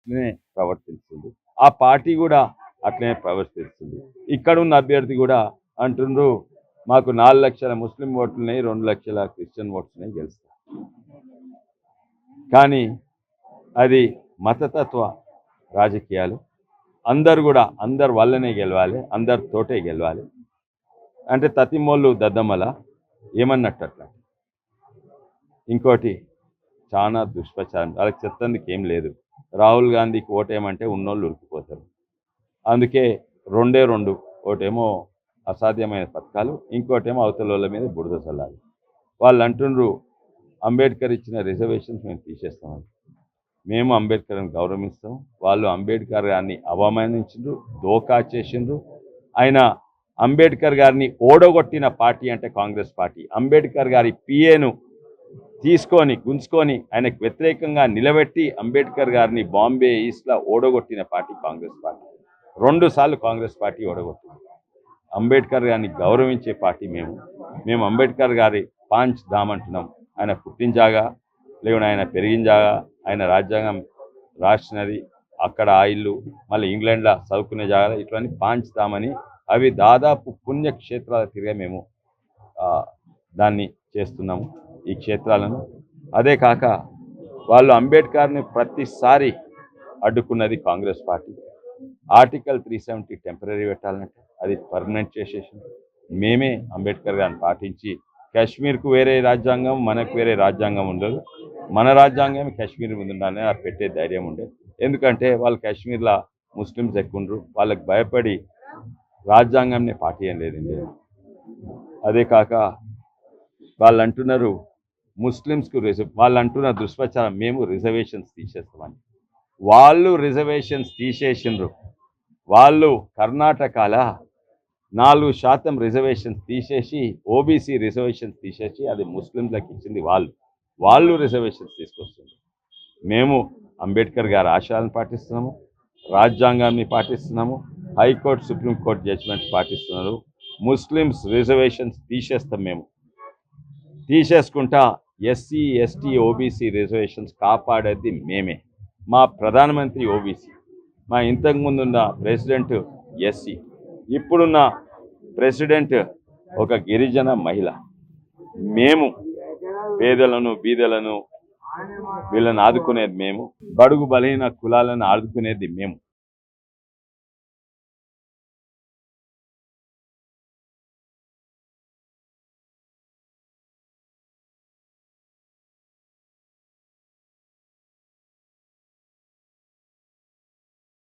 అట్లనే ప్రవర్తిస్తుంది. ఆ పార్టీ కూడా అట్లనే ప్రవర్తిస్తుంది. ఇక్కడ ఉన్న అభ్యర్థి కూడా అంటుండ్రు మాకు 4 లక్షల ముస్లిం ఓట్లున్నాయి, 2 లక్షల క్రిస్టియన్ ఓట్లున్నాయి, గెలుస్తాం. కానీ అది మతతత్వ రాజకీయాలు. అందరు కూడా అందరు వల్లనే గెలవాలి, అందరితోటే గెలవాలి అంటే తతిమోళ్ళు దద్దమ్మల ఏమన్నట్టు అట్లా. ఇంకోటి చాలా దుష్ప్రచారం, వాళ్ళకి చెప్తందుకు ఏం లేదు. రాహుల్ గాంధీకి ఓటేయమంటే ఉన్నోళ్ళు ఉరికిపోతారు. అందుకే 2 ఒకటేమో అసాధ్యమైన పథకాలు, ఇంకోటేమో అవతల మీద బురద చల్లాలి. వాళ్ళు అంటుండ్రు అంబేద్కర్ ఇచ్చిన రిజర్వేషన్స్ మేము తీసేస్తామని. మేము అంబేద్కర్ని గౌరవిస్తాం. వాళ్ళు అంబేద్కర్ గారిని అవమానించిండ్రు, దోకా చేసిండ్రు. ఆయన అంబేద్కర్ గారిని ఓడగొట్టిన పార్టీ అంటే కాంగ్రెస్ పార్టీ. అంబేద్కర్ గారి పిఏను తీసుకొని గుంజుకొని ఆయనకు వ్యతిరేకంగా నిలబెట్టి అంబేద్కర్ గారిని బాంబే ఈస్ట్లో ఓడగొట్టిన పార్టీ కాంగ్రెస్ పార్టీ. 2 సార్లు కాంగ్రెస్ పార్టీ ఓడగొట్టింది. అంబేద్కర్ గారిని గౌరవించే పార్టీ మేము అంబేద్కర్ గారి పాంచ్ ధామ్ అంటున్నాం. ఆయన పుట్టిన జాగా, లేకుంటే ఆయన పెరిగిన జాగా, ఆయన రాజ్యాంగం రాసినది, అక్కడ ఆ ఇల్లు, మళ్ళీ ఇంగ్లాండ్లో చదువుకునే జాగా, ఇట్లన్నీ పాంచ్ ధామ్ అని అవి దాదాపు పుణ్యక్షేత్రాల తిరిగే మేము దాన్ని చేస్తున్నాము ఈ క్షేత్రాలను. అదే కాక వాళ్ళు అంబేద్కర్ని ప్రతిసారి అడ్డుకున్నది కాంగ్రెస్ పార్టీ. ఆర్టికల్ 370 టెంపరీ పెట్టాలంటే అది పర్మనెంట్ చేసేసింది. మేమే అంబేద్కర్ గారిని పాటించి కాశ్మీర్కు వేరే రాజ్యాంగం, మనకు వేరే రాజ్యాంగం ఉండదు, మన రాజ్యాంగం కాశ్మీర్ ముందు ఉండాలని పెట్టే ధైర్యం ఉండేది. ఎందుకంటే వాళ్ళు కాశ్మీర్లో ముస్లిమ్స్ ఎక్కువ ఉండరు, వాళ్ళకి భయపడి రాజ్యాంగంని పాటించడం లేదు ఇండియా. అదే కాక వాళ్ళు అంటున్నారు ముస్లిమ్స్కు వాళ్ళు అంటున్న దుష్ప్రచారం మేము రిజర్వేషన్స్ తీసేస్తామని. వాళ్ళు రిజర్వేషన్స్ తీసేసిండ్రు. వాళ్ళు కర్ణాటకలో 4% రిజర్వేషన్స్ తీసేసి ఓబీసీ రిజర్వేషన్స్ తీసేసి అది ముస్లింలకు ఇచ్చింది వాళ్ళు రిజర్వేషన్స్ తీసుకొస్తున్నారు. మేము అంబేద్కర్ గారి ఆశయాలను పాటిస్తున్నాము, రాజ్యాంగాన్ని పాటిస్తున్నాము, హైకోర్టు సుప్రీంకోర్టు జడ్జిమెంట్ పాటిస్తున్నారు. ముస్లిమ్స్ రిజర్వేషన్స్ తీసేస్తాం. మేము తీసేసుకుంటా ఎస్సీ ఎస్టీ ఓబీసీ రిజర్వేషన్స్ కాపాడేది మేమే. మా ప్రధానమంత్రి ఓబీసీ, మా ఇంతకుముందున్న ప్రెసిడెంట్ ఎస్సీ, ఇప్పుడున్న ప్రెసిడెంట్ ఒక గిరిజన మహిళ. మేము పేదలను బీదలను వీళ్ళని ఆదుకునేది మేము, బడుగు బలహీన కులాలను ఆదుకునేది మేము.